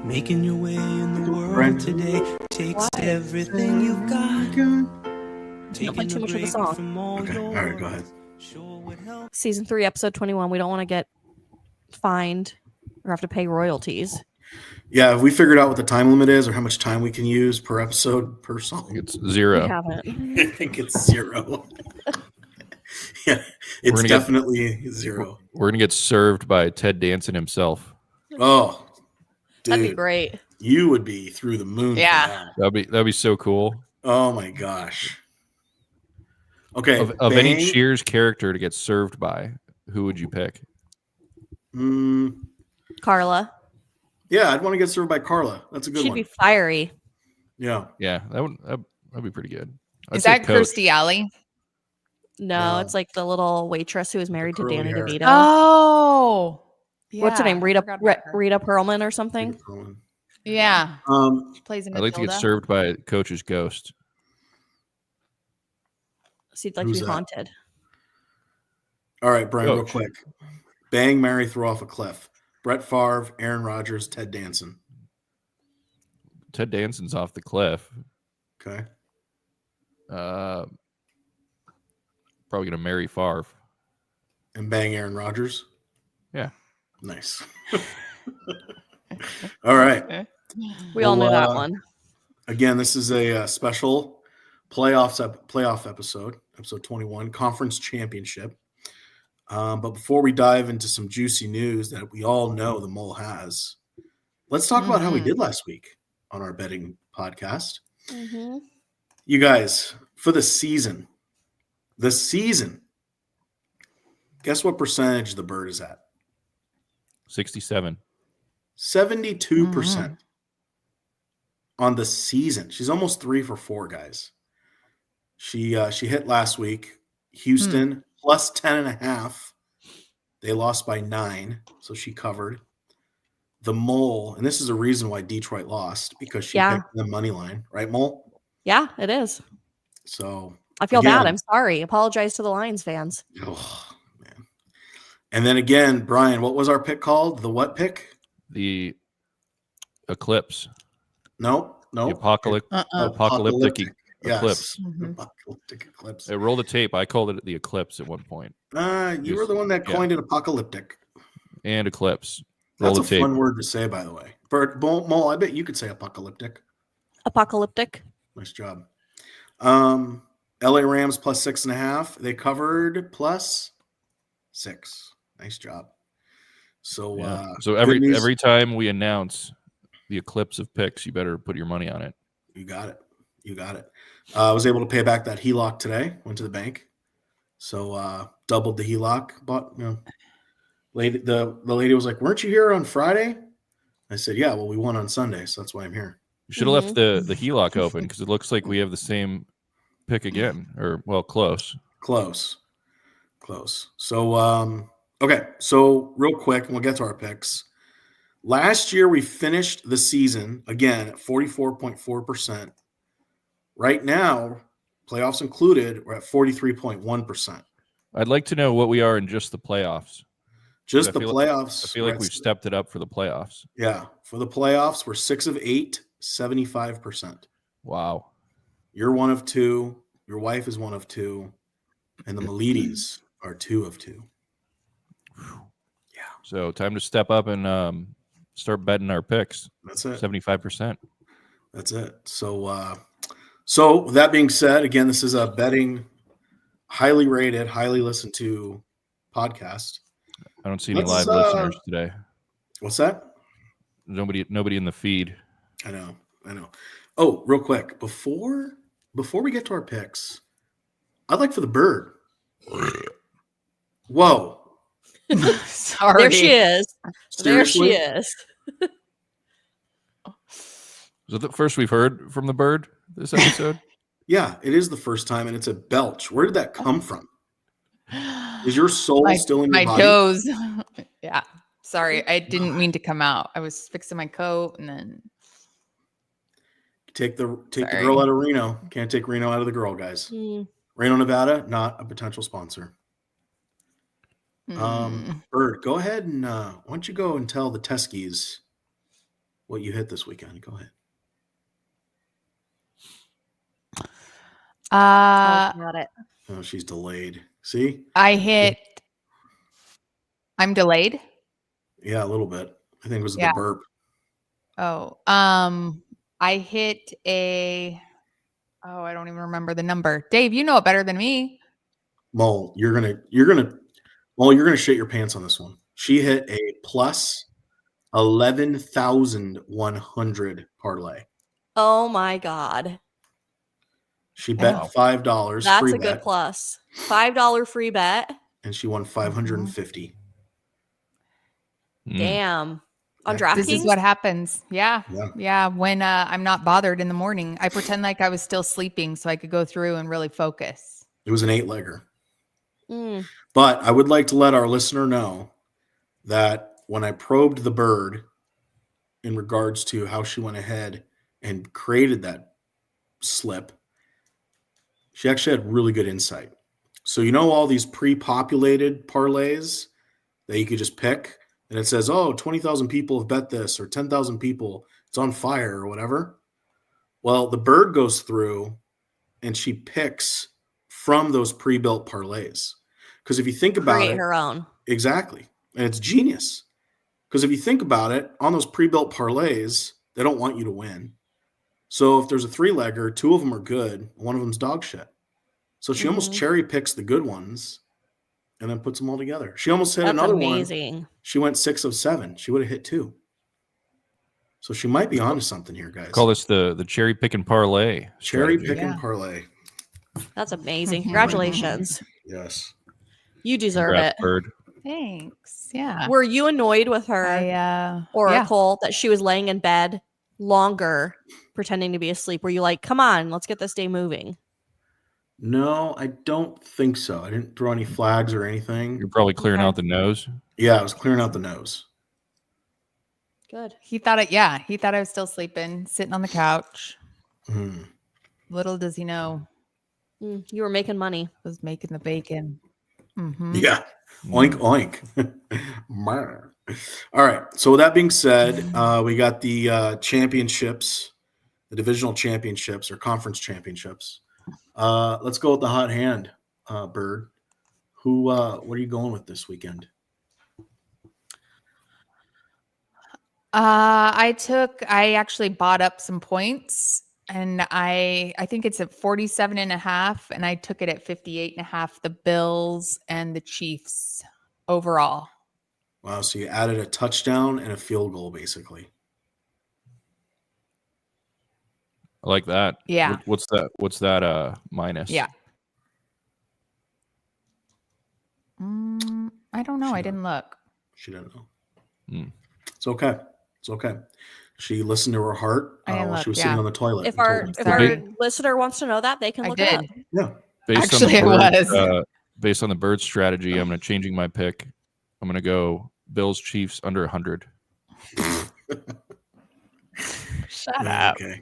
Making your way in the world today takes everything you've got. Don't play too much of the song. Okay, all right, go ahead. Season 3, episode 21. We don't want to get fined or have to pay royalties. Yeah, have we figured out what the time limit is or how much time we can use per episode per song? It's 0. We haven't. I think it's 0. Yeah, it's definitely 0. We're gonna get served by Ted Danson himself. Oh, dude, that'd be great. You would be through the moon. Yeah, for that'd be so cool. Oh my gosh. Okay, of any Cheers character to get served by, who would you pick? Carla. Yeah, I'd want to get served by Carla. That's a good one. She'd be fiery. Yeah, that'd be pretty good. Is that Kirstie Alley? No, it's like the little waitress who was married to Danny DeVito. Oh, yeah. What's her name? Rita Perlman or something? Yeah. She plays in I'd like to get served by Coach's ghost. So you'd like to be haunted. All right, Brian, real quick. Bang, marry, throw off a cliff. Brett Favre, Aaron Rodgers, Ted Danson. Ted Danson's off the cliff. Okay. Probably gonna marry Favre. And bang Aaron Rodgers? Yeah. Nice. All right. We all know that one. Again, this is a special playoff episode 21, conference championship. But before we dive into some juicy news that we all know the Mole has, let's talk about how we did last week on our betting podcast. Mm-hmm. You guys, for the season, guess what percentage the Burd is at? 67. 72% on the season. She's almost 3 for 4, guys. She hit last week. Houston plus 10.5. They lost by 9, so she covered. The Mole, and this is a reason why Detroit lost, because she picked the money line, right, Mole? Yeah, it is. So I feel bad. I'm sorry. Apologize to the Lions fans. Oh, man. And then again, Brian, what was our pick called? The what pick? The eclipse. No. The apocalyptic eclipse. Yes. Apocalyptic eclipse. Hey, roll the tape. I called it the eclipse at one point. You were the one that coined it apocalyptic. And eclipse. That's a fun word to say, by the way. Bert, Mole, I bet you could say apocalyptic. Apocalyptic. Nice job. LA Rams plus 6.5. They covered plus 6. Nice job. So, so every time we announce the eclipse of picks, you better put your money on it. You got it. I was able to pay back that HELOC today. Went to the bank, so doubled the HELOC. But the lady was like, "Weren't you here on Friday?" I said, "Yeah, well, we won on Sunday, so that's why I'm here." You should have left the HELOC open because it looks like we have the same pick again, or close. So, okay. So real quick, and we'll get to our picks. Last year, we finished the season, again, at 44.4%. Right now, playoffs included, we're at 43.1%. I'd like to know what we are in just the playoffs. Just the playoffs. I feel like we've stepped it up for the playoffs. Yeah. For the playoffs, we're 6 of 8, 75%. Wow. You're 1 of 2. Your wife is 1 of 2. And the Milidis are 2 of 2. Yeah. So time to step up and start betting our picks. That's it. 75%. That's it. So that being said, again, this is a betting, highly rated, highly listened to podcast. I don't see any live listeners today. What's that? Nobody in the feed. I know. Oh, real quick, before we get to our picks, I'd like for the Burd. Whoa. Sorry. There she is. Seriously? There she is. Is it the first we've heard from the Burd this episode? Yeah, it is the first time, and it's a belch. Where did that come from? Is your soul still in your body? My toes. Yeah. Sorry, I didn't mean to come out. I was fixing my coat, and then take the girl out of Reno. Can't take Reno out of the girl, guys. Reno, Nevada, not a potential sponsor. Burd, go ahead and why don't you go and tell the Teskies what you hit this weekend? Go ahead. Got it. Oh, she's delayed. See? I'm delayed. Yeah, a little bit. I think it was Yeah. the burp. Oh, I hit I don't even remember the number. Dave, you know it better than me. Mole, you're gonna shit your pants on this one. She hit a plus 11,100 parlay. Oh my God. She bet $5. That's free a good bet, plus. $5 free bet. and she won 550. Damn. On Yeah. This is DraftKings? what happens. Yeah. Yeah. Yeah. When I'm not bothered in the morning, I pretend like I was still sleeping so I could go through and really focus. It was an 8-legger. Mm. But I would like to let our listener know that when I probed the Burd in regards to how she went ahead and created that slip, she actually had really good insight. So you know all these pre-populated parlays that you could just pick, and it says, oh, 20,000 people have bet this, or 10,000 people, it's on fire, or whatever. Well, the Burd goes through and she picks from those pre-built parlays. Because if you think about Create it, her own. exactly, and it's genius. Because if you think about it, on those pre-built parlays, they don't want you to win. So if there's a 3-legger, 2 of them are good, one of them's dog shit. So she almost cherry picks the good ones and then puts them all together. She almost hit That's another amazing. one. She went 6 of 7. She would have hit 2. So she might be onto something here, guys. Call this the cherry picking parlay. Cherry strategy. picking parlay. That's amazing. Congratulations. Yes. You deserve Congrats, it. Burd. Thanks. Yeah. Were you annoyed with her, Yeah. Oracle, that she was laying in bed longer pretending to be asleep? Were you like, come on, let's get this day moving? No, I don't think so. I didn't throw any flags or anything. You're probably clearing out the nose. Yeah, I was clearing out the nose. Good. He thought I was still sleeping, sitting on the couch. Mm. Little does he know, You were making money. was making the bacon. Mm-hmm. Yeah. Oink, oink. Marr. All right. So with that being said, we got the championships, the divisional championships or conference championships. Let's go with the hot hand, Burd. What are you going with this weekend? I actually bought up some points, and I think it's at 47.5, and I took it at 58.5, the Bills and the Chiefs overall. Wow. So you added a touchdown and a field goal, basically. I like that. Yeah. What's that minus? Yeah. I don't know. I didn't look. She didn't know. Mm. It's okay. It's okay. She listened to her heart I didn't while she look, was sitting yeah. on the toilet. If and our told if me. our listener wants to know that, they can I look it up. did. Yeah. Based Actually, on I the Bird, was. based on the Bird strategy, I'm changing my pick. I'm going to go Bills Chiefs under 100. Shut up. Okay.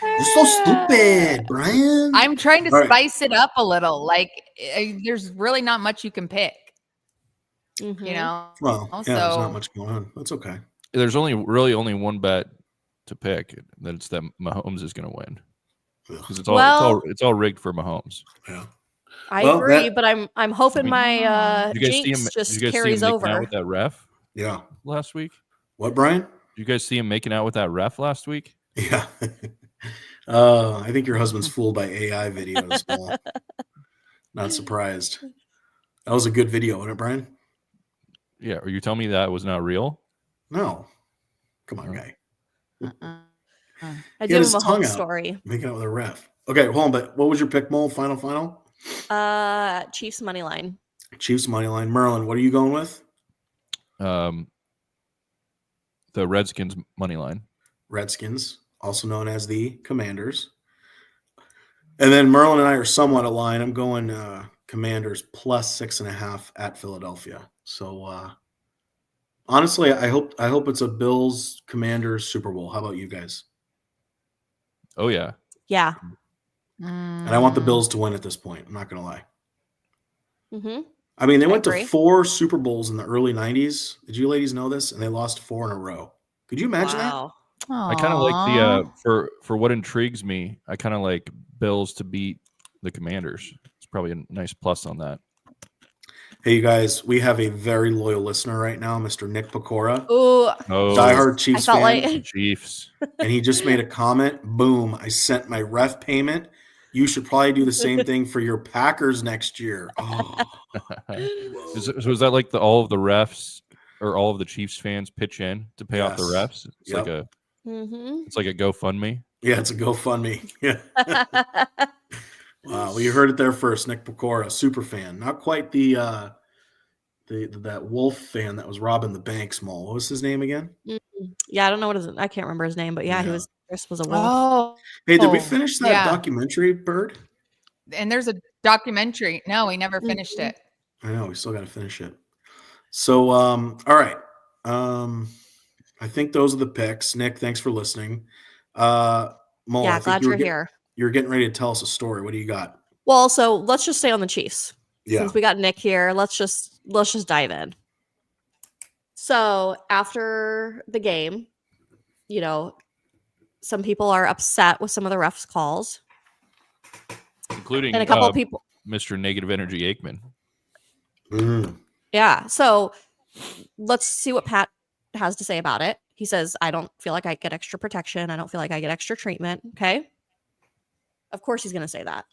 You're so stupid, Brian. I'm trying to All right. spice it up a little. Like, there's really not much you can pick, Mhm. you know? Well, yeah, there's Also- not much going on. That's okay. There's only one bet to pick. That it's that Mahomes is going to win. Ugh. Because Well- it's all rigged for Mahomes. Yeah. I Well, agree, that- but I'm hoping my Did you guys see him? jinx just Did you guys see him carries making over. out with that ref Yeah. last week? What, Brian? Did you guys see him making out with that ref last week? Yeah. I think your husband's fooled by AI videos. Paul. Not surprised. That was a good video, wasn't it, Brian? Yeah. Are you telling me that was not real? No. Come on, Oh. guy. I He do had have his a tongue home out. story. Making out with a ref. Okay, hold on. But what was your pick, Mole? Final? Chiefs money line. Chiefs money line. Merlin, what are you going with? The Redskins money line. Redskins, also known as the Commanders. And then Merlin and I are somewhat aligned. I'm going Commanders plus 6.5 at Philadelphia. So honestly, I hope it's a Bills Commanders Super Bowl. How about you guys? Oh yeah. Yeah. And I want the Bills to win at this point. I'm not going to lie. Mm-hmm. I mean, they went to agree. 4 Super Bowls in the early 90s. Did you ladies know this? And they lost 4 in a row. Could you imagine that? Wow. I kind of like the for what intrigues me. I kind of like Bills to beat the Commanders. It's probably a nice plus on that. Hey, you guys, we have a very loyal listener right now, Mr. Nick Pecora, Ooh, Oh, diehard Chiefs felt fan, like- Chiefs. and he just made a comment. Boom! I sent my ref payment. You should probably do the same thing for your Packers next year. Oh, So is that like all of the refs or all of the Chiefs fans pitch in to pay off the Yes. refs? It's Yep. like Mhm. it's like a GoFundMe. yeah, it's a GoFundMe. Yeah. Wow, well, you heard it there first. Nick Pecora, super fan. Not quite the that Wolf fan that was robbing the banks mall. What was his name again? Yeah, I don't know what his. I can't remember his name, but yeah, Yeah. Chris was a wolf. Oh, Hey, did we finish that yeah. documentary, Bird? And there's a documentary. No, we never finished it. I know we still got to finish it. So, all right. I think those are the picks. Nick, thanks for listening. Mo, Yeah, I think glad you're here. You're getting ready to tell us a story. What do you got? Well, so let's just stay on the Chiefs. Yeah. Since we got Nick here, let's just dive in. So after the game, you know, some people are upset with some of the refs' calls, Including and a couple of people. Mr. Negative Energy Aikman. Mm. Yeah. So let's see what Pat has to say about it. He says, I don't feel like I get extra protection. I don't feel like I get extra treatment. Okay. Of course he's going to say that.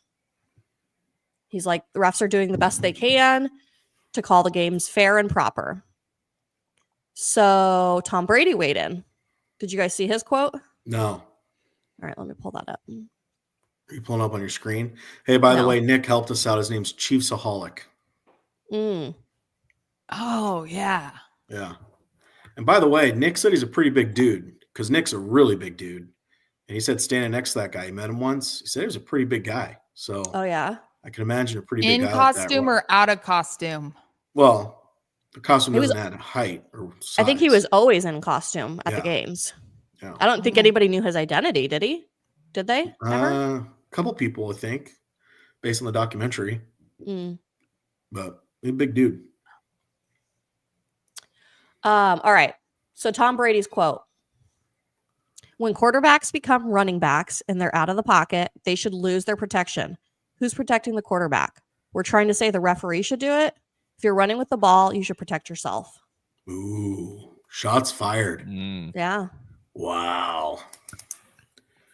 He's like, the refs are doing the best they can to call the games fair and proper. So Tom Brady weighed in. Did you guys see his quote? No. All right, let me pull that up. Are you pulling up on your screen? Hey, by the No. way, Nick helped us out. His name's Chiefsaholic. Mm. Oh, yeah. Yeah. And by the way, Nick said he's a pretty big dude because Nick's a really big dude. And he said standing next to that guy, he met him once. He said he was a pretty big guy. So Oh, yeah. I can imagine a pretty big In guy like that. costume or out of costume? Well, the costume He was- doesn't add height or size. I think he was always in costume at the Yeah. games. Yeah. I don't think anybody knew his identity, did he? Did they ever? A couple people, I think, based on the documentary. Mm. But he's a big dude. All right. So Tom Brady's quote. When quarterbacks become running backs and they're out of the pocket, they should lose their protection. Who's protecting the quarterback? We're trying to say the referee should do it. If you're running with the ball, you should protect yourself. Ooh, shots fired. Mm. Yeah. Wow.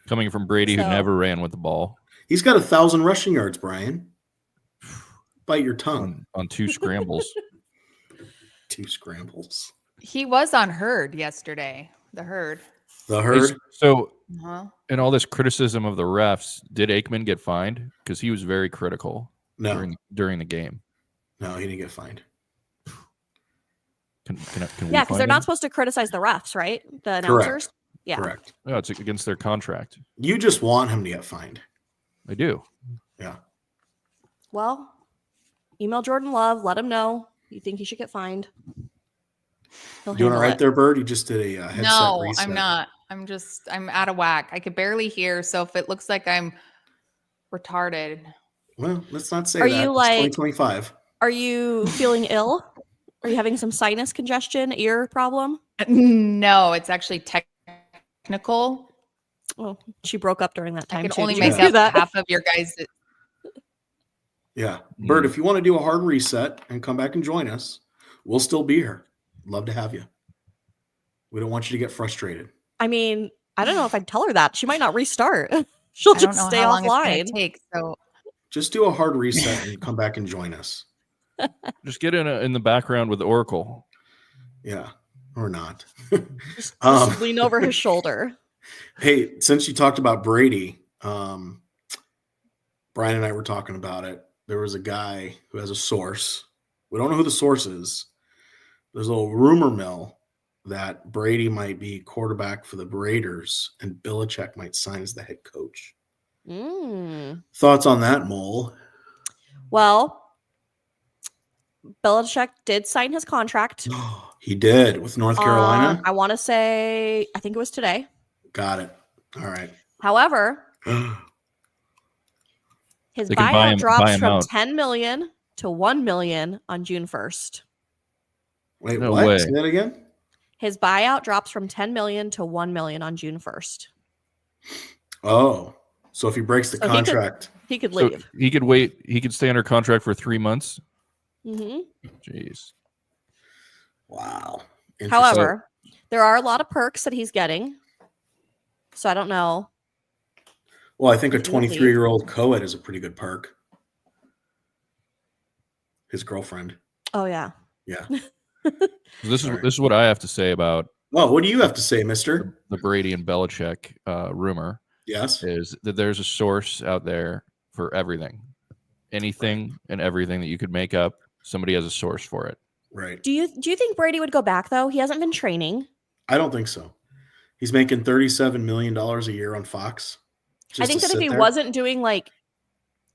Coming from Brady, who So- never ran with the ball He's got 1,000 rushing yards, Brian. Bite your tongue. on 2 scrambles. 2 scrambles. He was on Herd yesterday. The Herd. The herd. So, Uh-huh. in all this criticism of the refs, did Aikman get fined? Because he was very critical No, during the game. no, he didn't get fined. Can we Yeah, because fine they're him? not supposed to criticize the refs, right? The Correct. announcers. Yeah. Correct. No, it's against their contract. You just want him to get fined. I do. Yeah. Well, email Jordan Love. Let him know you think he should get fined. He'll Doing it handle right it. there, Bird? You just did a headset No, reset. I'm not. I'm out of whack. I could barely hear. So if it looks like I'm retarded. Well, let's not say Are that. you It's like- 2025. Are you feeling ill? Are you having some sinus congestion, ear problem? No, it's actually technical. Well, she broke up during that time. I can too. only Did you make do out that? half of your guys. Yeah. Mm. Bird, if you want to do a hard reset and come back and join us, we'll still be here. Love to have you. We don't want you to get frustrated. I mean, I don't know if I'd tell her that. She might not restart. She'll I don't just know stay how long it's offline. going to take. So Just do a hard reset and come back and join us. Just get in the background with Oracle. Yeah. Or not. Just Um, lean over his shoulder. Hey, since you talked about Brady, Brian and I were talking about it. There was a guy who has a source. We don't know who the source is. There's a little rumor mill that Brady might be quarterback for the Raiders and Belichick might sign as the head coach. Mm. Thoughts on that, Mole? Well, Belichick did sign his contract. He did with North Carolina. I want to say, I think it was today. Got it. All right. However, his They can buy buyout him drops from out. 10 million to $1 million on June 1st. Wait, No what? way. Say that again? His buyout drops from $10 million to $1 million on June 1st. Oh, so if he breaks the So contract, He could So leave. he could wait. He could stay under contract for 3 months. hmm Jeez. wow. Interesting. However, there are a lot of perks that he's getting. So I don't know. well, I think a if he will leave. 23-year-old co-ed is a pretty good perk. His girlfriend. Oh, yeah. Yeah. This Sorry. is what I have to say about Well, what do you have to say, mister? the Brady and Belichick rumor. Yes. Is that there's a source out there for everything, anything and everything that you could make up. Somebody has a source for it. Right. Do you think Brady would go back, though? He hasn't been training. I don't think so. He's making $37 million a year on Fox. I just think to that if sit he there. wasn't doing like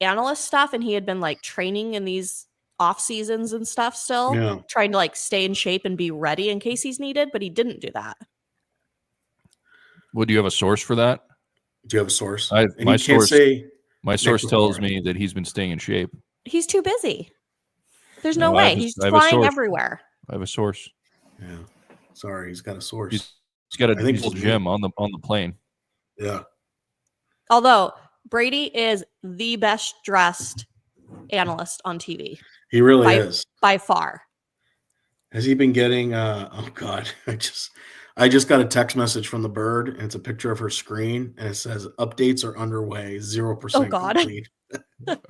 analyst stuff and he had been like training in these off seasons and stuff still, Yeah. trying to like stay in shape and be ready in case he's needed, but he didn't do that. Would you have a source for that? Do you have a source? I- And my you can't source- say My source Nick tells Lafleur. me that he's been staying in shape. He's too busy. There's no No, I way. have a- He's I have a flying source. everywhere. I have a source. Yeah. Sorry, he's got a source. He's got a I think diesel it's gym on the plane. Yeah. Although Brady is the best dressed analyst on TV He really By- is. by far. Has he been getting oh god, I just got a text message from the Burd and it's a picture of her screen and it says updates are underway, 0% Oh, God. complete.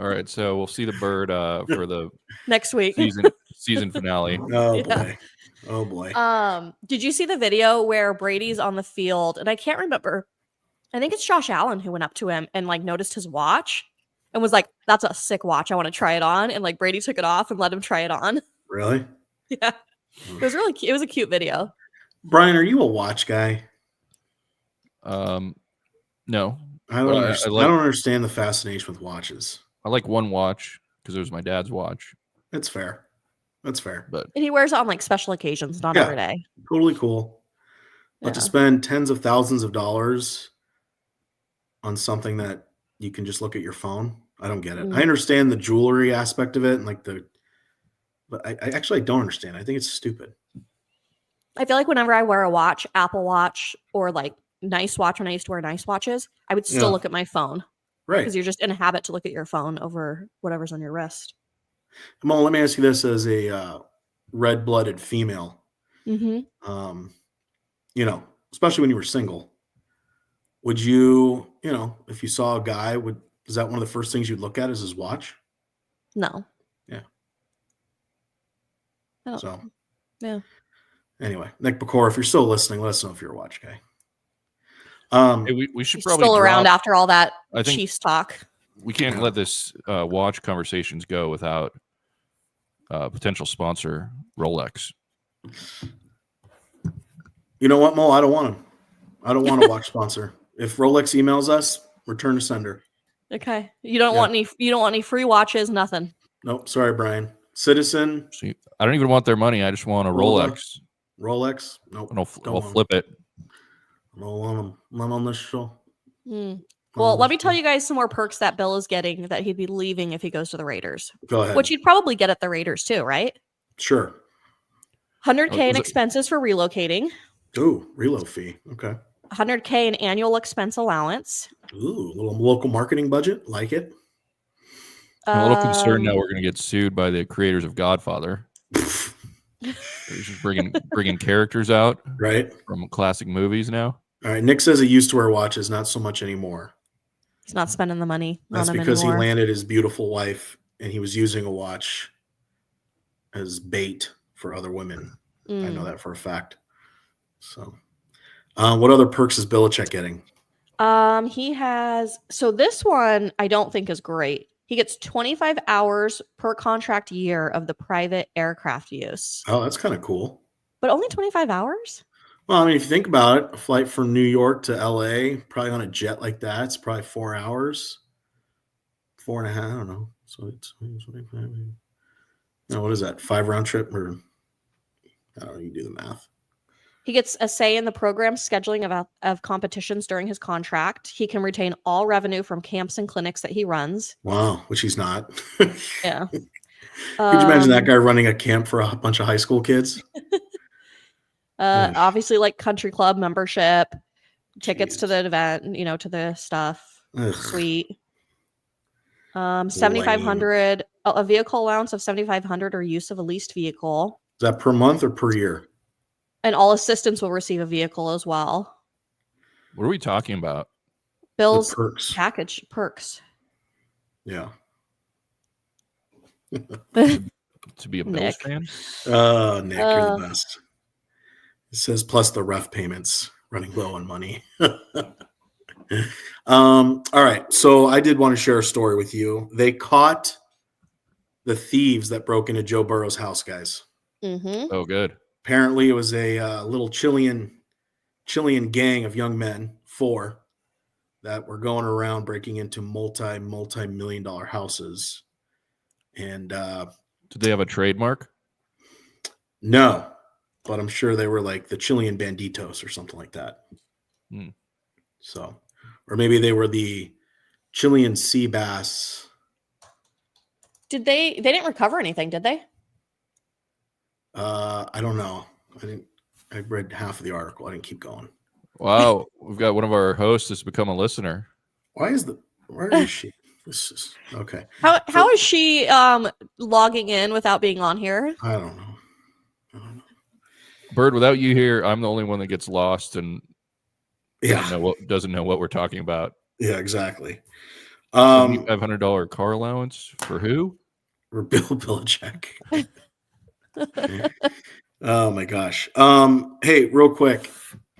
All right, so we'll see the Bird for the Next week. season finale. Oh Yeah. boy. Oh boy. Did you see the video where Brady's on the field? And I can't remember. I think it's Josh Allen who went up to him and like noticed his watch and was like, "That's a sick watch. I want to try it on." And like Brady took it off and let him try it on. Really? Yeah, it was really cute. It was a cute video. Brian, are you a watch guy? No, I don't, Well, I understand. like- I don't understand the fascination with watches. I like one watch because it was my dad's watch. That's fair. That's fair. But And he wears it on like special occasions, not Yeah. every day. Totally cool. But to Yeah. spend tens of thousands of dollars on something that you can just look at your phone, I don't get it. Mm. I understand the jewelry aspect of it and like but I actually don't understand. I think it's stupid. I feel like whenever I wear a watch, Apple Watch or like nice watch, when I used to wear nice watches, I would still Yeah. look at my phone Right. because you're just in a habit to look at your phone over whatever's on your wrist. Well, let me ask you this as a red-blooded female. Mm-hmm. Especially when you were single, would you, if you saw a guy, is that one of the first things you'd look at is his watch? No. Yeah. I don't- So, yeah. Anyway, Nick Bacor, if you're still listening, let us know if you're a watch guy. hey, we should He's probably still around drop- after all that I think- Chiefs talk. We can't let this watch conversations go without potential sponsor Rolex. You know what, Mo? I don't want him. I don't want a watch sponsor. If Rolex emails us, return to sender. Okay. You don't Yeah. want any free watches, nothing. Nope. Sorry, Brian. Citizen, See, I don't even want their money. I just want a Rolex. Rolex. Nope. And I'll Don't want 'em. flip it. I don't want them. I'm on this show. Hmm. Well, let me tell you guys some more perks that Bill is getting that he'd be leaving if he goes to the Raiders, Go ahead. which you'd probably get at the Raiders too, right? Sure. 100K in was it- expenses for relocating, Ooh, reload fee. Okay. 100K in annual expense allowance. Ooh, little local marketing budget. Like it. I'm a little concerned now Um, we're going to get sued by the creators of Godfather. They're just bringing characters out Right. from classic movies now. All right. Nick says he used to wear watches, not so much anymore. He's not spending the money That's on them because anymore. he landed his beautiful wife and he was using a watch as bait for other women. I know Mm. that for a fact. So, what other perks is Belichick getting? He has, so this one I don't think is great. He gets 25 hours per contract year of the private aircraft use, Oh, that's kind of cool. but only 25 hours? Well, I mean, if you think about it, a flight from New York to LA, probably on a jet like that, it's probably 4 hours, 4.5. I don't know. So it's 25. What is that? 5 round trip, or I don't know. You do the math. He gets a say in the program scheduling of competitions during his contract. He can retain all revenue from camps and clinics that he runs. Wow, which he's not. Yeah. Could you imagine that guy running a camp for a bunch of high school kids? Ugh. Obviously, like country club membership, tickets to Jeez. the event, you know, to the stuff. Ugh. Sweet. 7,500, a vehicle allowance of 7,500 or use of a leased vehicle. Is that per month or per year? And all assistants will receive a vehicle as well. What are we talking about? Bill's perks. package perks. Yeah. To be a Bills Nick. fan? Nick, you're the best. It says plus the ref payments, running low on money. All right. So I did want to share a story with you. They caught the thieves that broke into Joe Burrow's house, guys. Mm-hmm. Oh, good. Apparently, it was a little Chilean gang of young men, 4, that were going around breaking into multi-million-dollar houses. And Did they have a trademark? no, but I'm sure they were like the Chilean banditos or something like that. Hmm. So, or maybe they were the Chilean sea bass. They didn't recover anything, did they? I don't know. I read half of the article. I didn't keep going. Wow. We've got one of our hosts has become a listener. Where is she? This is okay. How is she logging in without being on here? I don't know. Burd, without you here, I'm the only one that gets lost and Yeah. doesn't know what we're talking about. Yeah, exactly. $7,500 car allowance for who? For Bill Belichick. Oh my gosh. Hey, real quick,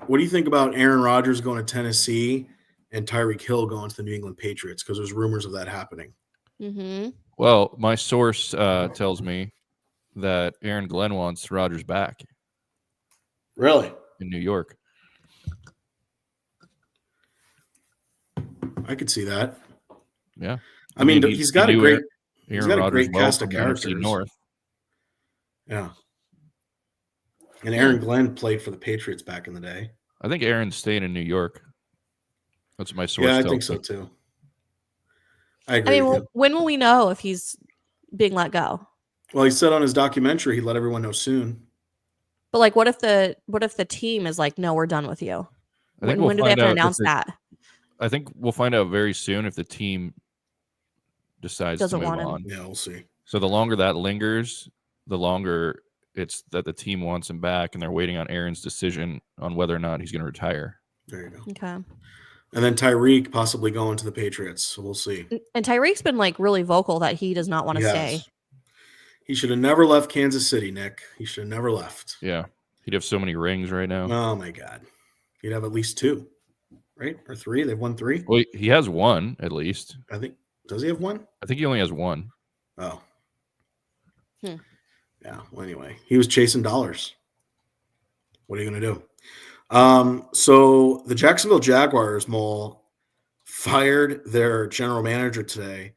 what do you think about Aaron Rodgers going to Tennessee and Tyreek Hill going to the New England Patriots? Because there's rumors of that happening. Mm-hmm. Well, my source tells me that Aaron Glenn wants Rodgers back Really? in New York. I could see that. Yeah. I mean, he's got a great cast of from NFC characters. North. Yeah. And Aaron Glenn played for the Patriots back in the day. I think Aaron's staying in New York. That's what my source Yeah, I tells think so me. too. I agree. mean, when will we know if he's being let go? Well, he said on his documentary he'd let everyone know soon. But like, what if the team is like, no, we're done with you? I think When do they have to announce that? I think we'll find out very soon if the team decides Doesn't to move want him. on. Yeah, we'll see. So the longer that lingers, the longer it's that the team wants him back, and they're waiting on Aaron's decision on whether or not he's going to retire. There you go. Okay. And then Tyreek possibly going to the Patriots. So we'll see. And Tyreek's been like really vocal that he does not want to stay. He should have never left Kansas City, Nick. He should have never left. Yeah. He'd have so many rings right now. Oh my God. He'd have at least 2, right? Or 3. They've won 3. Well, he has one at least. I think. Does he have 1? I think he only has one. Oh. Hmm. Yeah. Well, anyway, he was chasing dollars. What are you going to do? So the Jacksonville Jaguars, Mole, fired their general manager today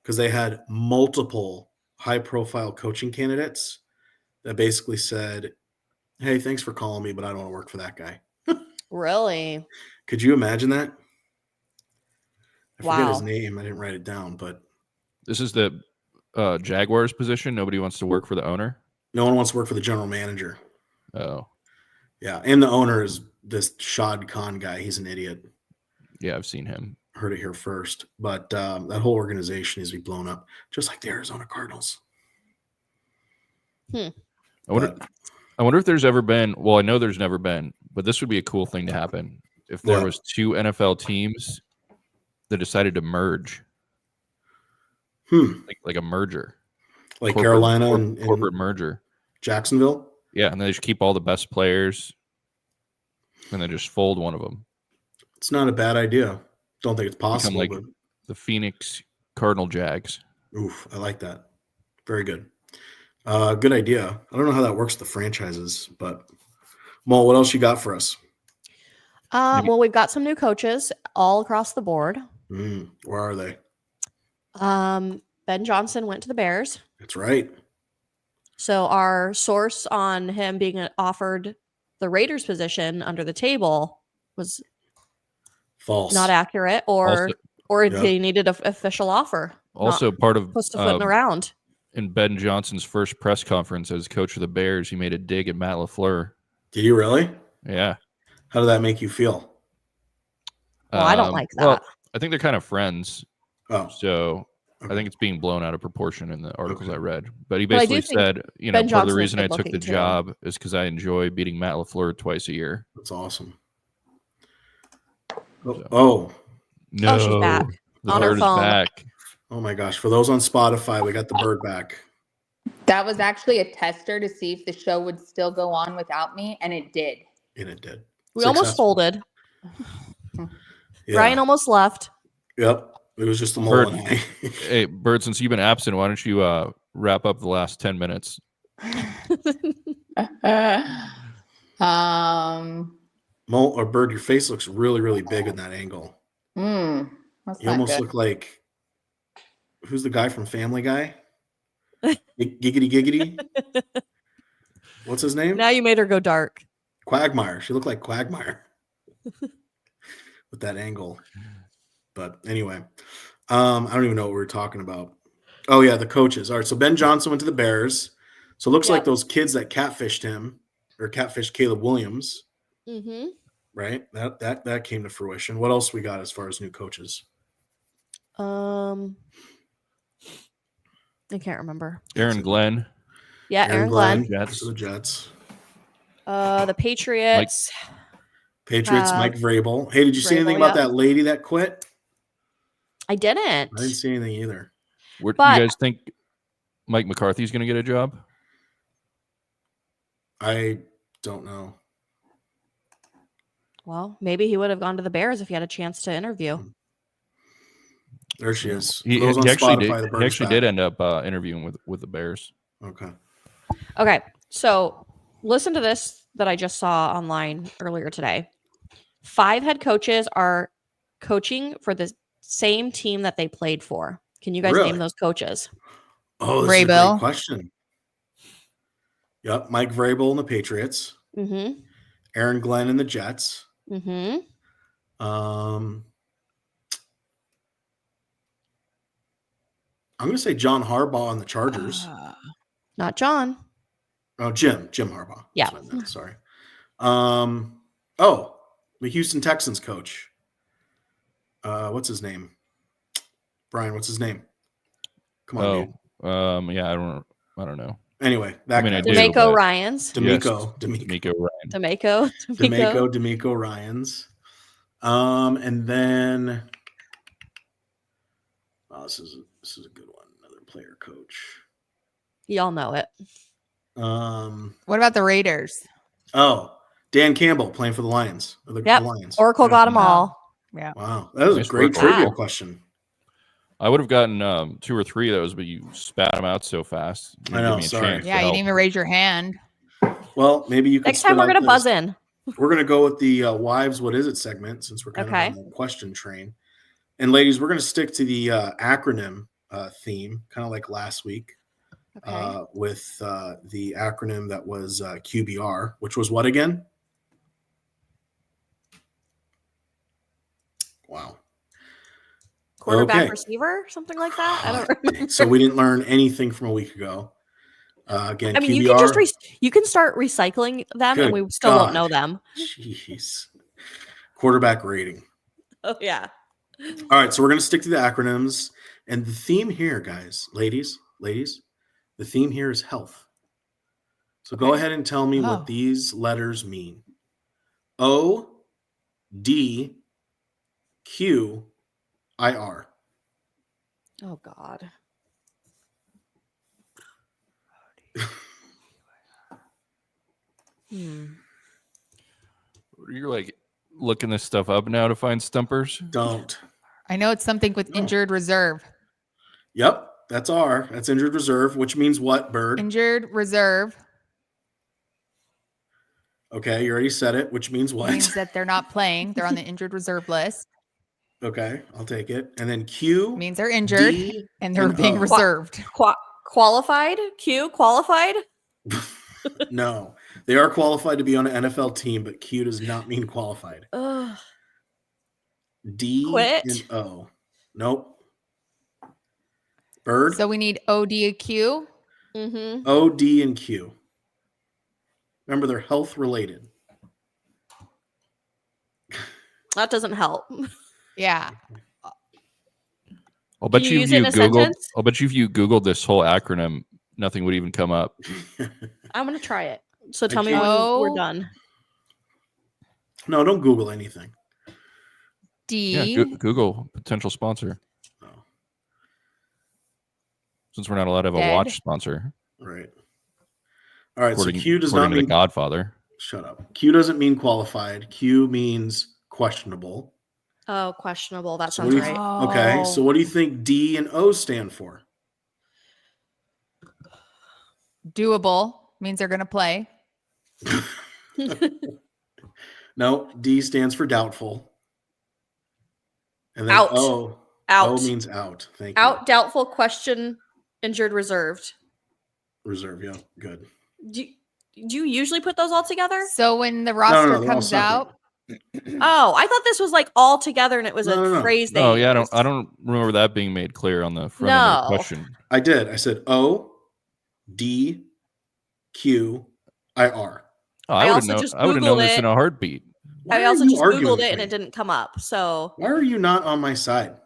because they had multiple high-profile coaching candidates that basically said, hey, thanks for calling me, but I don't want to work for that guy. Really? Could you imagine that? I forget his Wow. name. I didn't write it down, but This is the Jaguars position. Nobody wants to work for the owner. no one wants to work for the general manager. Oh, Yeah, and the owner is this Shad Khan guy. He's an idiot. yeah, I've seen him. Heard it here first. But that whole organization needs to be blown up, just like the Arizona Cardinals. I wonder if there's ever been. Well, I know there's never been, but this would be a cool thing to happen if there What? was 2 NFL teams that decided to merge, like a merger, Like Carolina and corporate merger. Jacksonville. Yeah, and they just keep all the best players, and then just fold one of them. It's not a bad idea. Don't think it's possible, like but the Phoenix Cardinal Jags. oof, I like that. Very good. Good idea. I don't know how that works with the franchises, but Mo, what else you got for us? Well, we've got some new coaches all across the board. Where are they? Ben Johnson went to the Bears. That's right. So our source on him being offered the Raiders position under the table was False. not accurate, or Yeah. they needed an official offer. Also, part of Supposed to foot in the round. in Ben Johnson's first press conference as coach of the Bears, he made a dig at Matt LaFleur. Did you really? Yeah. How did that make you feel? Well, I don't like Well, that. I think they're kind of friends. Oh, So okay. I think it's being blown out of proportion in the articles Okay. I read. But he But I do basically think said, you know, Ben part of the Johnson is reason I took the good-looking, too. job is because I enjoy beating Matt LaFleur twice a year. That's awesome. So. Oh, No. Oh, she's back. The On her bird is phone. back. oh my gosh. For those on Spotify, we got the bird back. That was actually a tester to see if the show would still go on without me, and it did. And it did. We almost Successful. folded. Yeah. Brian almost left. Yep. It was just the Bird. mole and I. Hey, Bird, since you've been absent, why don't you wrap up the last 10 minutes? Mole or Bird, your face looks really, really big in that angle. That's You not almost good. look like, who's the guy from Family Guy? Giggity Giggity. What's his name? Now you made her go dark. Quagmire. She looked like Quagmire with that angle. But anyway, I don't even know what we were talking about. Oh yeah, the coaches. All right, so Ben Johnson went to the Bears. So it looks like those kids that catfished him or catfished Caleb Williams, Mm-hmm. right? That came to fruition. What else we got as far as new coaches? I can't remember. Aaron Glenn. Yeah, Aaron Glenn. Jets. To the Jets. The Patriots. Patriots, Mike Vrabel. Hey, did you see anything Vrabel, about that lady that quit? I didn't. I didn't see anything either. Where, But- you guys think Mike McCarthy's going to get a job? I don't know. Well, maybe he would have gone to the Bears if he had a chance to interview. There she is. He For those on actually Spotify, the did. He bird's actually back. did end up interviewing with the Bears. Okay. Okay, so listen to this that I just saw online earlier today. 5 head coaches are coaching for the same team that they played for. Can you guys Really? name those coaches? Oh, this is a Vrabel. great question. Yep, Mike Vrabel and the Patriots. Mm-hmm. Aaron Glenn and the Jets. Mm-hmm. I'm going to say John Harbaugh on the Chargers. Not John. Oh, Jim Harbaugh. Yeah. That's what I meant. Sorry. Oh, the Houston Texans coach. What's his name? Brian, what's his name? Come on, dude. Yeah, I don't know. Anyway, that I mean, guy. I do, D'Amico but- Ryans. D'Amico. D'Amico Ryan. D'Amico Ryans. And then this is a good one. Another player coach. Y'all know it. What about the Raiders? Oh, Dan Campbell playing for the Lions. Or the Yep. Lions. Oracle got them all. Yeah. Wow, that was Nice a great work. trivia Wow. question. I would have gotten 2 or 3 of those, but you spat them out so fast. You I didn't know, give me a sorry. chance to Yeah, you help. didn't even raise your hand. Well, maybe you could. Next time we're going to buzz in. We're going to go with the wives. What is it segment since we're kind Okay. of on the question train. And ladies, we're going to stick to the acronym theme, kind of like last week. Okay. With the acronym that was QBR, which was what again? Wow. Quarterback okay. receiver, something like that. I don't remember. So we didn't learn anything from a week ago. Again, I mean, QBR. you can just you can start recycling them, and Good we still won't God. know them. Jeez. Quarterback rating. Oh yeah. All right, so we're going to stick to the acronyms. And the theme here, guys, ladies, the theme here is health. So go ahead and tell me Oh. what these letters mean. O, D, Q, I, R. Oh God. You're like looking this stuff up now to find stumpers. Don't. I know it's something with injured reserve. Yep, that's R. That's injured reserve, which means what, Bird? Injured reserve Okay, you already said it, which means what? means that they're not playing. They're on the injured reserve list. Okay, I'll take it. And then Q, Means they're injured D, and they're and being O. reserved. Qualified? Q qualified? No, they are qualified to be on an NFL team, but Q does not mean qualified. Ugh. D Quit? and O. Nope. Burd, So we need O, D, and Q. Mm-hmm. O, D, and Q. Remember, they're health related. That doesn't help. Yeah. I'll bet you you use if it you in a Googled. sentence? I'll bet you if you Googled this whole acronym, nothing would even come up. I'm gonna try it. So I tell me when can't- we're Oh. done. No, don't Google anything. D. Yeah, Google potential sponsor. Oh, Since we're not allowed to have a Dead. watch sponsor, right. All right. So according, Q does according not to mean the Godfather. shut up. Q doesn't mean qualified. Q means questionable. Oh, questionable. That So what sounds do you right. okay. So Oh. what do you think D and O stand for? Doable means they're going to play. No, D stands for doubtful. And then Out. O Out. means out. Thank you. Out, doubtful, question, injured, reserved. Reserve. Yeah, good. Do you usually put those all together? So when the roster they're all comes separate. out, Oh, I thought this was like all together and it was No, a no. phrase they Oh yeah, used. I don't remember that being made clear on the front end of the No. question. I did. I said O, D, Q, I R. Oh, I I would also have known. just I would have known Googled this it. in a heartbeat. Why I are also you just arguing Googled it with and me? it didn't come up. So Why are you not on my side,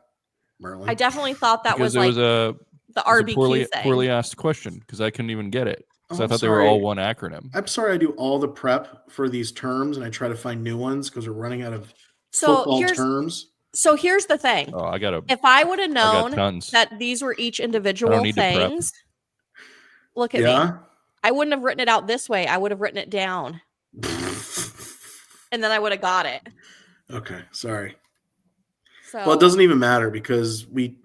Merlin? I definitely thought that Because was it like was a the it was a RBQ thing. poorly asked question because I couldn't even get it because Oh, I I'm thought they were all sorry. one acronym. I'm sorry I do all the prep for these terms and I try to find new ones because we're running out of So football here's terms. the thing. Oh, I got If I would have got known tons. that these were each I individual don't need to prep. things, look at me. Yeah. I wouldn't have written it out this way. I would have written it down and then I would have got it. Okay, sorry. So Well, it doesn't even matter because we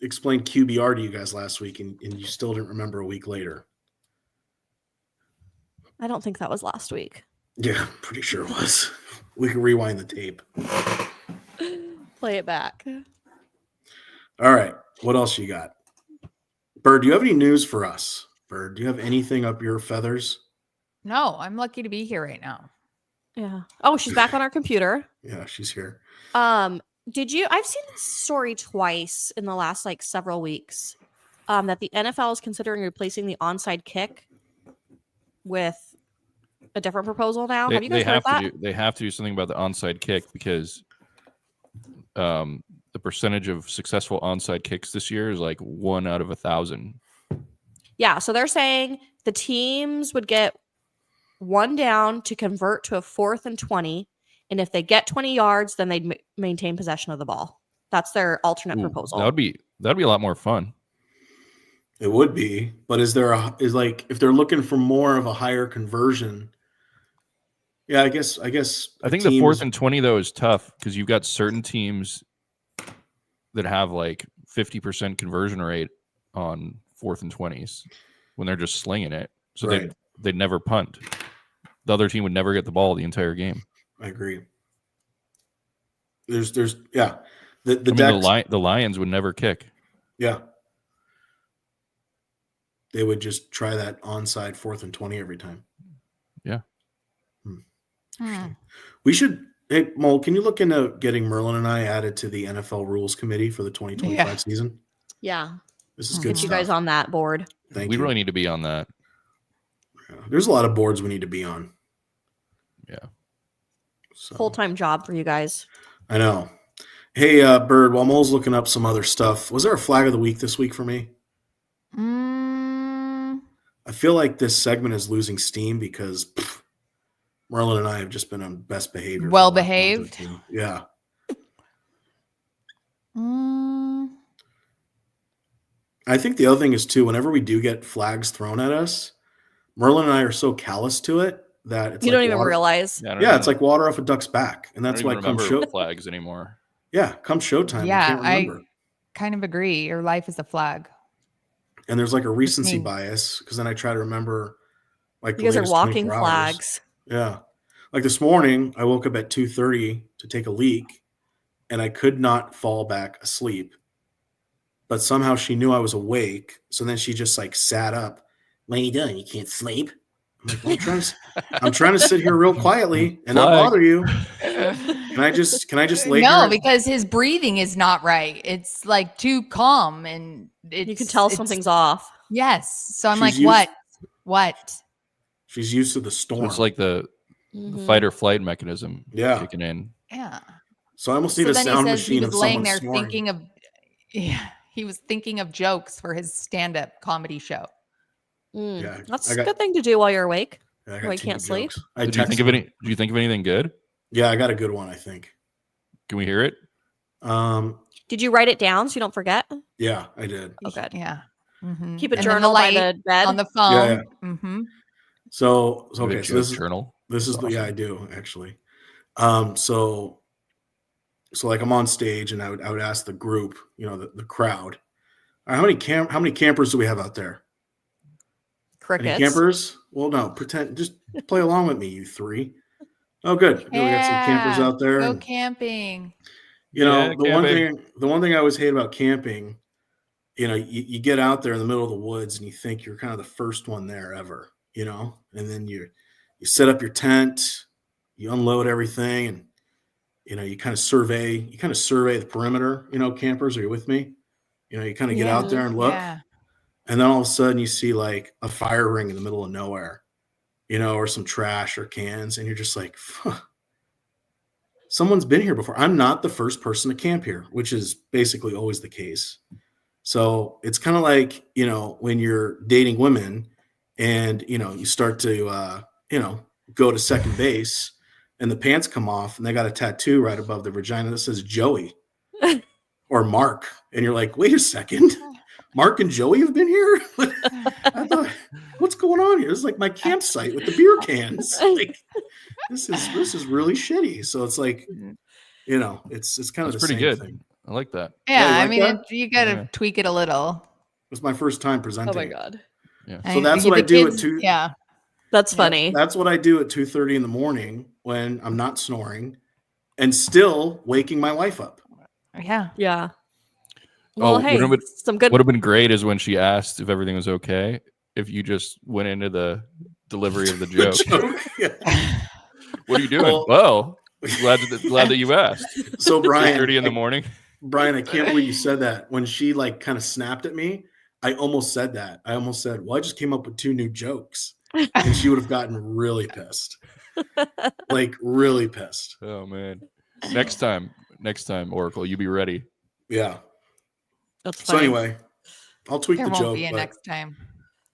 explained QBR to you guys last week and you still didn't remember a week later. I don't think that was last week. Yeah, I'm pretty sure it was. We can rewind the tape. Play it back. All right. What else you got? Bird, do you have any news for us? Bird, do you have anything up your feathers? no, I'm lucky to be here right now. Yeah. Oh, she's back on our computer. Yeah, she's here. Did you I've seen this story twice in the last like several weeks. That the NFL is considering replacing the onside kick with a different proposal now. Have you guys heard that? They have to do something about the onside kick because the percentage of successful onside kicks this year is like 1 out of 1,000. Yeah, so they're saying the teams would get one down to convert to a 4th and 20, and if they get 20 yards, then they'd maintain possession of the ball. That's their alternate Ooh, proposal. that'd be a lot more fun. It would be, but is like if they're looking for more of a higher conversion? Yeah, I guess. I think the 4th and 20 though is tough because you've got certain teams that have like 50% conversion rate on 4th and 20s when they're just slinging it. So Right. they'd never punt. The other team would never get the ball the entire game. I agree. There's yeah. The Lions would never kick. Yeah. They would just try that onside 4th and 20 every time. Yeah. We should. Hey, Mole, can you look into getting Merlin and I added to the NFL Rules Committee for the 2025 Yeah. season? Yeah. This is good Get stuff. you guys on that board. Thank We you. really need to be on that. Yeah. There's a lot of boards we need to be on. Yeah. So, Full-time job for you guys. I know. Hey, Bird, while Mole's looking up some other stuff, was there a flag of the week this week for me? I feel like this segment is losing steam because Merlin and I have just been on best behavior. for the Well last month or behaved. two. Yeah. I think the other thing is, too, whenever we do get flags thrown at us, Merlin and I are so callous to it that it's You like don't even water. realize. I don't Yeah, even- it's like water off a duck's back. And I that's don't why even come remember show flags anymore. yeah, come showtime. Yeah, I can't remember. Kind of agree. Your life is a flag. And there's like a recency me. bias because then I try to remember like the You guys are latest walking 24 hours. flags. Yeah. Like this morning, I woke up at 2:30 to take a leak and I could not fall back asleep. But somehow she knew I was awake. So then she just like sat up. What are you doing? You can't sleep. I'm like, well, I'm trying to sit here real quietly and not Flag. bother you. Can I just lay No, here? because his breathing is not right. It's like too calm, and You can tell something's off. Yes. So I'm She's like, used- what? She's used to the So storm. it's like the Mhm. fight or flight mechanism Yeah. kicking in. Yeah. So I almost need So a then he sound says he machine was of laying someone there snoring. thinking of, he was thinking of jokes for his stand-up comedy show. Mm. Yeah, That's I a got- good thing to do while you're awake. Yeah, I Oh, got you two can't good sleep? jokes. I Did you think texted of any? him. Do you think of anything good? Yeah, I got a good one. I think. Can we hear it? Did you write it down so you don't forget? Yeah, I did. Oh, good. Yeah. Mhm. Keep a And then journal by light the bed. on the phone. Yeah. Mm-hmm. So You have a okay, so joke journal. this is That's yeah, awesome. I do actually. So like I'm on stage and I would ask the group, the crowd, "All right, how many campers do we have out there? Any Crickets. campers? Well, no, just play along with me, you three. Oh, good. We got some campers out there. Go and, camping. Yeah, the one thing I always hate about camping, you get out there in the middle of the woods and you think you're kind of the first one there ever, and then you set up your tent, you unload everything, and you kind of survey the perimeter. Campers, are you with me? You kind of get out there and look, Yeah. and then all of a sudden you see like a fire ring in the middle of nowhere, or some trash or cans, and you're just like, someone's been here before. I'm not the first person to camp here, which is basically always the case. So it's kind of like, when you're dating women and, you start to, go to second base and the pants come off and they got a tattoo right above the vagina that says Joey or Mark. And you're like, wait a second, Mark and Joey have been here? I thought, what's going on here? This is like my campsite with the beer cans. Like, this is really shitty. So it's like, it's kind of That's the pretty same good. thing. I like that. Yeah. you I like mean, that? you got to Yeah. tweak it a little. It was my first time Oh presenting. my god. So that's what I do at 2. Yeah. That's funny. That's what I do at 2:30 in the morning when I'm not snoring and still waking my wife up. Yeah. Yeah. Well, hey, some good. Would have been great is when she asked if everything was okay. If you just went into the delivery of the joke. Yeah. What are you doing? Well- glad that you asked. So Brian, 2:30 in the morning. Brian, I can't believe you said that. When she like kind of snapped at me, I almost said that. I almost said, "Well, I just came up with 2 new jokes," and she would have gotten really pissed, like really pissed. Oh man. Next time, Oracle, you be ready. Yeah. That's So funny. anyway, I'll tweak There the won't joke. be a But next time.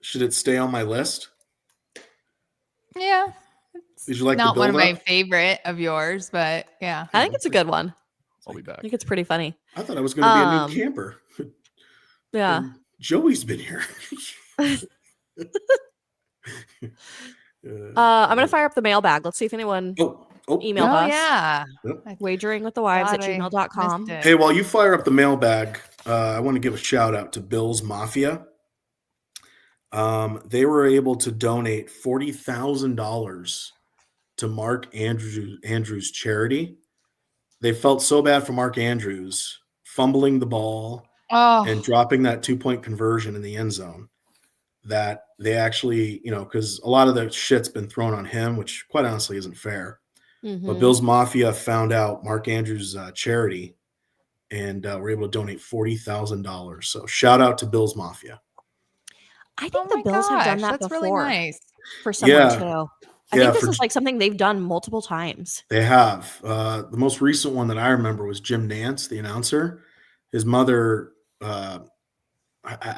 should it stay on my list? Yeah. Did you like Not the one of my build-up? favorite of yours, but yeah. I think it's a good one. I'll be I back. think it's pretty funny. I thought I was going to be a new camper. Yeah. And Joey's been here. I'm gonna fire up the mailbag. Let's see if anyone emailed Oh us. yeah. wageringwiththewives@gmail.com. Missed it. Hey, while you fire up the mailbag, I want to give a shout out to Bill's Mafia. They were able to donate $40,000 to Mark Andrews charity. They felt so bad for Mark Andrews fumbling the ball Oh, and dropping that 2-point conversion in the end zone that they actually, because a lot of the shit's been thrown on him, which quite honestly isn't fair. Mhm. But Bill's Mafia found out Mark Andrews' charity and were able to donate $40,000. So shout out to Bill's Mafia. I think oh the my Bills have done gosh, that that's before really nice. for someone Yeah. too. I Yeah, think this for- is like something they've done multiple times. They have. The most recent one that I remember was Jim Nance, the announcer. His mother, I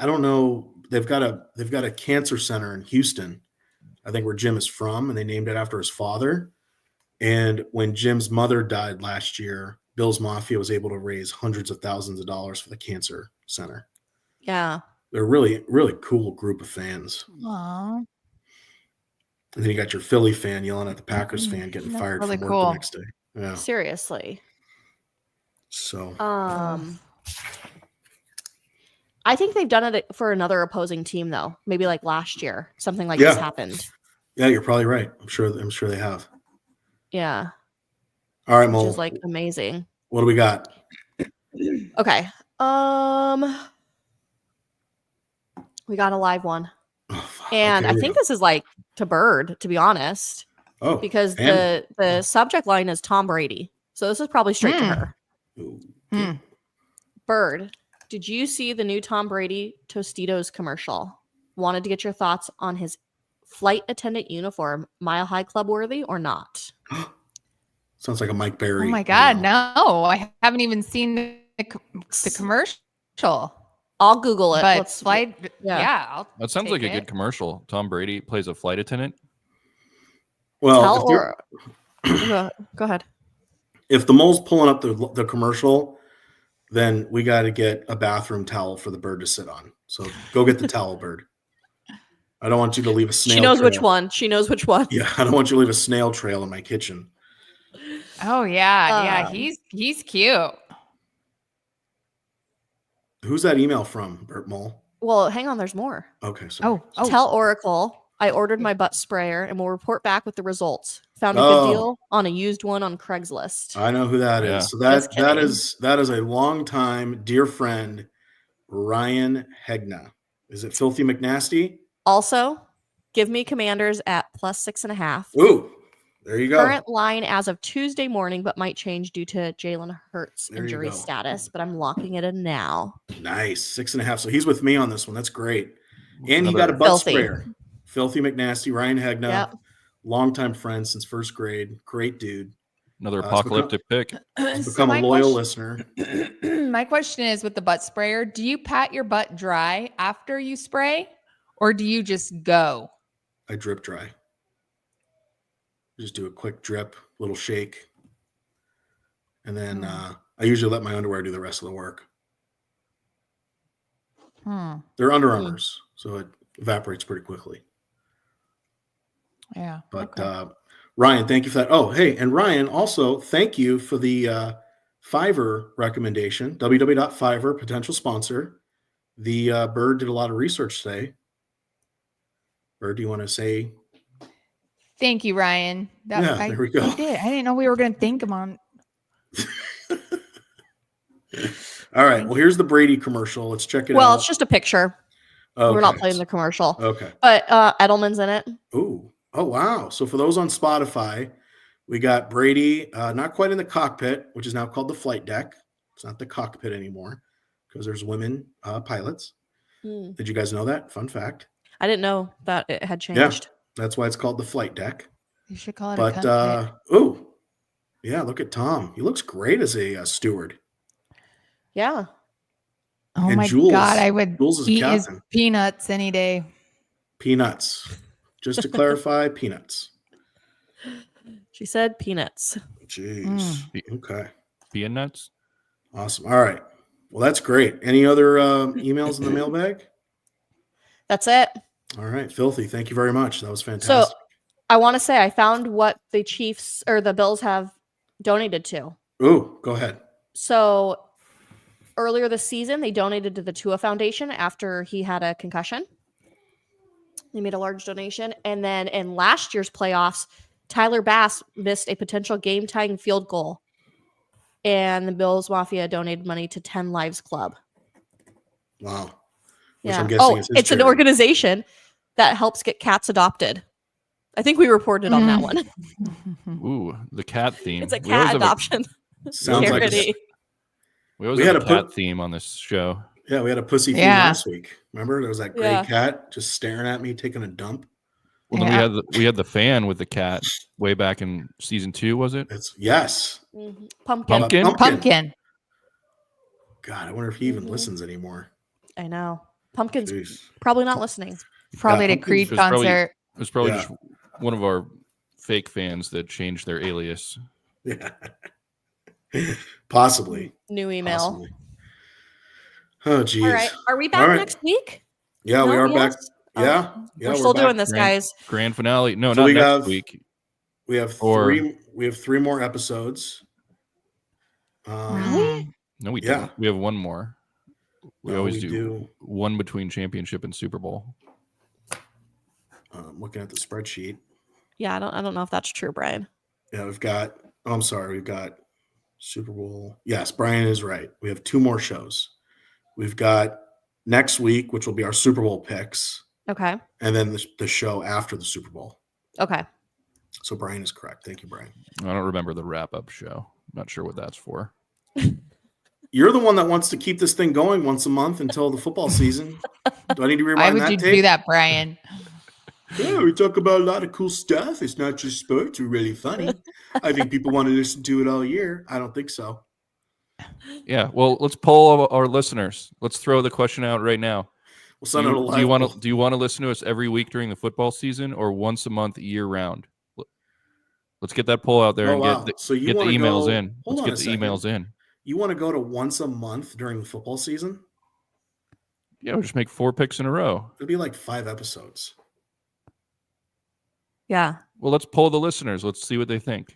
don't know. They've got a cancer center in Houston, I think, where Jim is from, and they named it after his father. And when Jim's mother died last year, Bill's Mafia was able to raise hundreds of thousands of dollars for the cancer center. Yeah. They're really, really cool group of fans. Aw. And then you got your Philly fan yelling at the Packers fan getting That's fired really from work cool. the next day. Yeah. Seriously. So I think they've done it for another opposing team though. Maybe like last year, something like this happened. yeah, you're probably right. I'm sure they have. Yeah. All right, Which Mo. is like amazing. What do we got? Okay. We got a live one. Oh, fuck. And Okay, I think this is like to Burd, to be honest, oh, because and- the subject line is Tom Brady. So this is probably straight to her. Ooh. Hmm. Burd, did you see the new Tom Brady Tostitos commercial? Wanted to get your thoughts on his flight attendant uniform, Mile High Club worthy or not? Sounds like a Mike Berry. Oh my God, email. no. I haven't even seen the commercial. I'll Google it. But flight, yeah. yeah. I'll That sounds take like a it. good commercial. Tom Brady plays a flight attendant. Well, Tell if, they're- or go ahead. if the mole's pulling up the commercial, then we got to get a bathroom towel for the bird to sit on. So go get the towel, Bird. I don't want you to leave a snail She knows trail. which one. She knows which one. Yeah, I don't want you to leave a snail trail in my kitchen. Oh yeah, yeah. Um, He's cute. Who's that email from, Bert Mole? Well, hang on. There's more. Okay, sorry. Oh, Tell Oracle I ordered my butt sprayer and will report back with the results. Found a Oh. good deal on a used one on Craigslist. I know who that is. Yeah. So Just that kidding. is a longtime dear friend, Ryan Hegna. Is it Filthy McNasty? Also, give me Commanders at +6.5. Ooh, there you go. Current line as of Tuesday morning, but might change due to Jalen Hurts' There you injury go. status. But I'm locking it in now. Nice. 6.5. So he's with me on this one. That's great. And he Another- got a butt Filthy. sprayer. Filthy McNasty, Ryan Hegna, Yep. longtime friend since first grade. Great dude. Another it's become- apocalyptic pick. He's So become a my loyal question- listener. My question is with the butt sprayer, do you pat your butt dry after you spray or do you just go? I drip dry. Just do a quick drip, little shake. And then I usually let my underwear do the rest of the work. They're Under Armours, so it evaporates pretty quickly. Yeah. But okay. Ryan, thank you for that. Oh, hey, and Ryan, also thank you for the Fiverr recommendation. www.fiverr, potential sponsor. The Bird did a lot of research today. Bird, do you want to say? Thank you, Ryan. Yeah, there we go. I did. I didn't know we were going to thank him on. All right. Well, here's the Brady commercial. Let's check it Well, out. it's just a picture. We're not playing the commercial. Okay. But Edelman's in it. Ooh. Oh, wow. So for those on Spotify, we got Brady, not quite in the cockpit, which is now called the flight deck. It's not the cockpit anymore because there's women pilots. Did you guys know that? Fun fact. I didn't know that it had Yeah. changed. That's why it's called the flight deck. You should call it a But, cockpit. ooh. Yeah, look at Tom. He looks great as a steward. Yeah. Oh and my Jules- God. I would Jules is eat his captain. peanuts any day. Peanuts. Just to clarify, peanuts. She said peanuts. Jeez. Okay. Being nuts. Awesome. All right. Well, that's great. Any other emails in the mailbag? That's it. All right. Filthy. Thank you very much. That was So fantastic. I want to say I found what the Chiefs or the Bills have donated to. Ooh, go ahead. So earlier this season, they donated to the Tua Foundation after he had a concussion. They made a large donation. And then in last year's playoffs, Tyler Bass missed a potential game-tying field goal. And the Bills Mafia donated money to 10 Lives Club. Wow. Which Yeah. I'm guessing Oh, is his it's an charity. organization that helps get cats adopted. I think we reported on that one. Ooh, the cat theme. It's a We always cat have adoption Sounds like charity. We always We have had a a cat put- theme on this show. Yeah, we had a pussy theme Yeah. last week. Remember? There was that gray Yeah. cat just staring at me, taking a dump. Well, then Yeah. we had the fan with the cat way back in season 2, was it? It's yes. Mhm. Pumpkin. Pumpkin? Pumpkin. God, I wonder if he even Mhm. listens anymore. I know. Pumpkin's Jeez. probably not listening. Probably at a Pumpkin's Creed just probably- concert. It was probably Yeah. just one of our fake fans that changed their alias. Yeah. Possibly. New email. Possibly. Oh, geez. All right. Are we back All right. next week? Yeah, we No? are back. Yes? Yeah. Oh, Yeah, we're still back. doing this, Grand- guys. Grand finale. No, So not we next have- week. We have Or- three more episodes. Really? No, we Yeah. don't. We have one more. We No, always we do do. one between championship and Super Bowl. Looking at the spreadsheet. Yeah, I don't know if that's true, Brian. Yeah, we've got. Oh, I'm sorry. We've got Super Bowl. Yes, Brian is right. We have 2 more shows. We've got next week, which will be our Super Bowl picks, Okay. and then the show after the Super Bowl. Okay. So Brian is correct. Thank you, Brian. I don't remember the wrap up show. Not sure what that's for. You're the one that wants to keep this thing going once a month until the football season. Do I need to Why rewind would that you tape? do that, Brian? Yeah, we talk about a lot of cool stuff. It's not just sports. We're really funny. I think people want to listen to it all year. I don't think so. Yeah, well, let's poll our listeners. Let's throw the question out right now. We'll send out a live do you want poll. to listen to us every week during the football season or once a month year round? Let's get that poll out there and get So you the wanna emails go- in. hold Let's on get a the second. emails in. You want to go to once a month during the football season? Yeah, we'll just make 4 picks in a row. It'll be like 5 episodes. Yeah. Well, let's poll the listeners. Let's see what they think.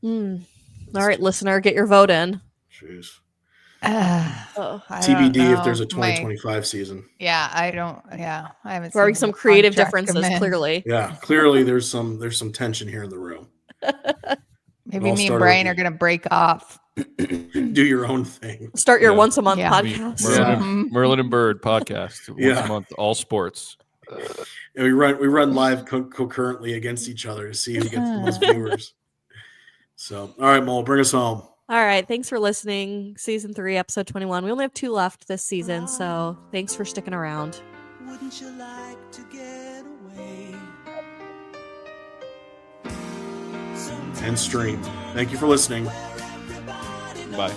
All right, listener, get your vote in. Jeez. Oh, I don't TBD if know. there's a 2025 season. Yeah, I don't. Yeah, I haven't. there are seen some the creative contract differences, come in. clearly. Yeah, clearly there's some tension here in the room. Maybe all me and started Brian with are gonna break off. Do your own thing. Start your Yeah. once a month Yeah. podcast. Merlin and Burd podcast once Yeah. a month, all sports. And we run live concurrently against each other to see who gets the most viewers. So, all right, Mole, bring us home. All right. Thanks for listening. Season 3, episode 21. We only have 2 left this season, so thanks for sticking around. Wouldn't you like to get away? And stream. Thank you for listening. Bye.